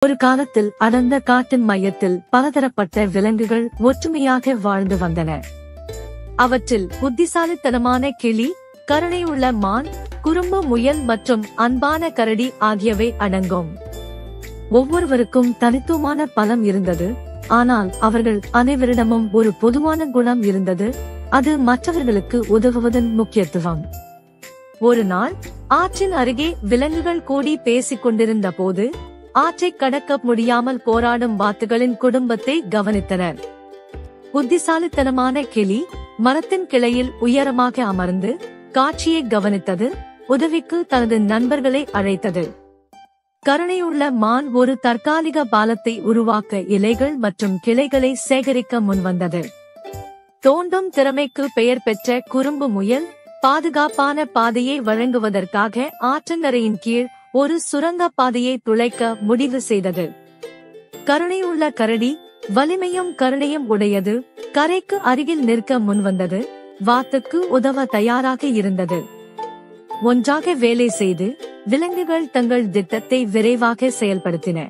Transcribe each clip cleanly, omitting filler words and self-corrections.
ஒரு காலத்தில் அடர்ந்த காட்டின் மையத்தில் பலதரப்பட்ட விலங்குகள் ஒற்றுமையாக வாழ்ந்து வந்தன. அவற்றில் புத்திசாலித்தனமான கிளி, கருணையுள்ள மான், குறும்பு முயல் மற்றும் அன்பான கரடி ஆகியவை அடங்கும். ஒவ்வொருவருக்கும் தனித்துவமான பலம் இருந்தது. ஆனால் அவர்கள் அனைவரிடமும் ஒரு பொதுவான குணம் இருந்தது, அது மற்றவர்களுக்கு உதவுவதன் முக்கியத்துவம். ஒரு நாள் ஆற்றின் அருகே விலங்குகள் கூடி பேசிக் கொண்டிருந்த போது ஆற்றை கடக்க முடியாமல் போராடும் வாத்துகளின் குடும்பத்தை கவனித்தனர். புத்திசாலித்தனமான கிளி மரத்தின் கிளையில் உயரமாக அமர்ந்து காட்சியை கவனித்தது, உதவிக்கு தனது நண்பர்களை அழைத்தது. கருணையுள்ள மான் ஒரு தற்காலிக பாலத்தை உருவாக்க இலைகள் மற்றும் கிளைகளை சேகரிக்க முன்வந்தது. தோண்டும் திறமைக்கு பெயர் பெற்ற குறும்பு முயல் பாதுகாப்பான பாதையை வழங்குவதற்காக ஆற்றங்கரையின் கீழ் ஒரு சுரங்க பாதையை துளைக்க முடிவு செய்தது. கருணையுள்ள கரடி வலிமையும் கருணையும் உடையது, கரைக்கு அருகில் நிற்க முன்வந்தது, வாத்துக்கு உதவ தயாராக இருந்தது. ஒன்றாக வேலை செய்து விலங்குகள் தங்கள் திட்டத்தை விரைவாக செயல்படுத்தின.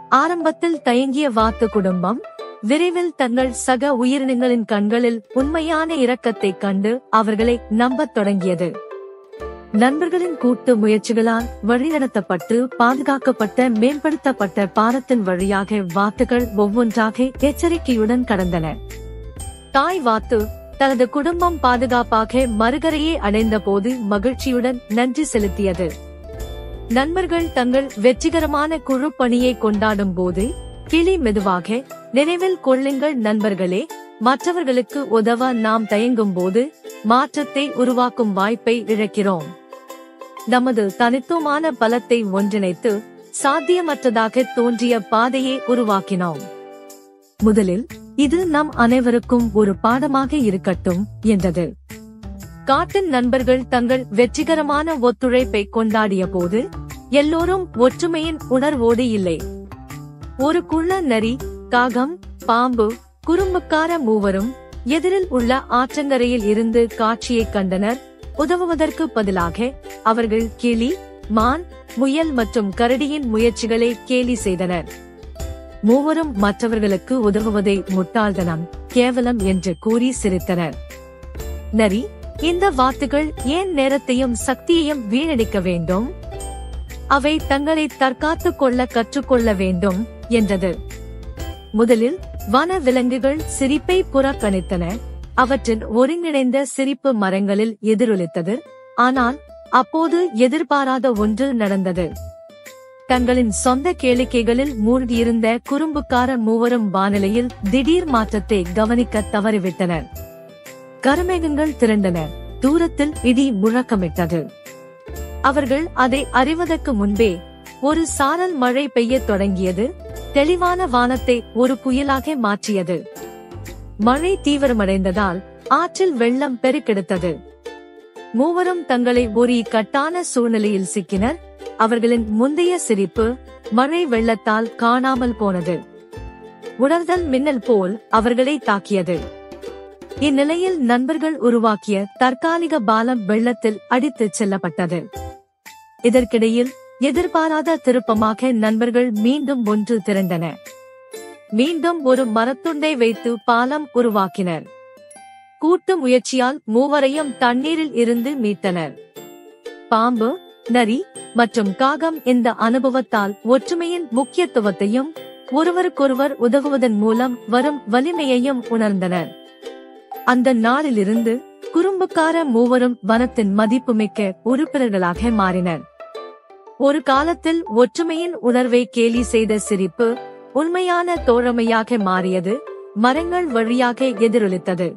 ஆரம்பத்தில் தயங்கிய வாத்து குடும்பம் விரைவில் தங்கள் சக உயிரினங்களின் கண்களில் உண்மையான இரக்கத்தை கண்டு அவர்களை நம்பத் தொடங்கியது. நண்பர்களின் கூட்டு முயற்சிகளால் வழிநடத்தப்பட்டு பாதுகாக்கப்பட்ட மேம்படுத்தப்பட்ட பாலத்தின் வழியாக வாத்துகள் ஒவ்வொன்றாக எச்சரிக்கையுடன் கடந்தன. தாய் வாத்து தனது குடும்பம் பாதுகாப்பாக மறுகரையை அடைந்த போது மகிழ்ச்சியுடன் நன்றி செலுத்தியது. நண்பர்கள் தங்கள் வெற்றிகரமான குழு பணியை கொண்டாடும் போது கிளி மெதுவாக, நினைவில் கொள்ளுங்கள் நண்பர்களே, மற்றவர்களுக்கு உதவ நாம் தயங்கும் போது மாற்றத்தை உருவாக்கும் வாய்ப்பை இழக்கிறோம். நமது தனித்துவமான பலத்தை ஒன்றிணைத்து சாத்தியமற்றதாக தோன்றிய பாதையை உருவாக்கினோம். முதலில் இது நம் அனைவருக்கும் ஒரு பாடமாக இருக்கட்டும் என்றது. காட்டின் நண்பர்கள் தங்கள் வெற்றிகரமான ஒத்துழைப்பை கொண்டாடிய போது எல்லோரும் ஒற்றுமையின் உணர்வோடு இல்லை. ஒரு குள்ள நரி, காகம், பாம்பு, குறும்புக்கார மூவரும் எதிரில் உள்ள ஆற்றங்கரையில் இருந்து காட்சியை கண்டனர். உதவுவதற்கு பதிலாக அவர்கள் கிளி, மான், முயல் மற்றும் கரடியின் முயற்சிகளை கேலி செய்தனர். மூவரும் மற்றவர்களுக்கு உதவுவதை முட்டாள்தனம், கேவலம் என்று கூறி சிரித்தனர். நரி, இந்த வாத்துகள் ஏன் நேரத்தையும் சக்தியையும் வீணடிக்க வேண்டும்? அவை தங்களை தற்காத்துக் கொள்ள கற்றுக்கொள்ள வேண்டும் என்றது. முதலில் வன விலங்குகள் சிரிப்பை புறக்கணித்தன. அவற்றின் ஒருங்கிணைந்த சிரிப்பு மரங்களில் எதிரொலித்தது. ஆனால் அப்போது எதிர்பாராத ஒன்று நடந்தது. தங்களின் சொந்த கேளிக்கைகளில் மூழ்கியிருந்த குறும்புக்கார மூவரும் வானிலையில் திடீர் மாற்றத்தை கவனிக்க தவறிவிட்டனர். கருமேகங்கள் திரண்டன. தூரத்தில் இடி முழக்கமிட்டது. அவர்கள் அதை அறிவதற்கு முன்பே ஒரு சாரல் மழை பெய்யத் தொடங்கியது. தெளிவான வானத்தை ஒரு புயலாக மாற்றியது. மழை தீவிரமடைந்ததால் ஆற்றில் வெள்ளம் பெருக்கெடுத்தது. மூவரும் தங்களை ஒரு இக்கட்டான சூழ்நிலையில் சிக்கினர். அவர்களின் முந்தைய சிரிப்பு மழை வெள்ளத்தால் காணாமல் போனது. உணர்தல் மின்னல் போல் அவர்களை தாக்கியது. இந்நிலையில் நண்பர்கள் உருவாக்கிய தற்காலிக பாலம் வெள்ளத்தில் அடித்துச் செல்லப்பட்டது. இதற்கிடையில் எதிர்பாராத திருப்பமாக நண்பர்கள் மீண்டும் ஒன்று திரண்டன. மீண்டும் ஒரு மரத்துண்டை வைத்து பாலம் உருவாக்கினர். கூட்டு முயற்சியால் மூவரையும் தண்ணீரில் இருந்து மீட்டனர். பாம்பு, நரி மற்றும் காகம் இந்த அனுபவத்தால் ஒற்றுமையின் முக்கியத்துவத்தையும் ஒருவருக்கொருவர் உதவுவதன் மூலம் வரும் வலிமையையும் உணர்ந்தனர். அந்த நாளிலிருந்து குறும்புக்கார மூவரும் வனத்தின் மதிப்புமிக்க உறுப்பினர்களாக மாறினர். ஒரு காலத்தில் ஒற்றுமையின் உணர்வை கேலி செய்த சிரிப்பு உண்மையான தோழமையாக மாறியது. மரங்கள் வழியாக எதிரொலித்தது.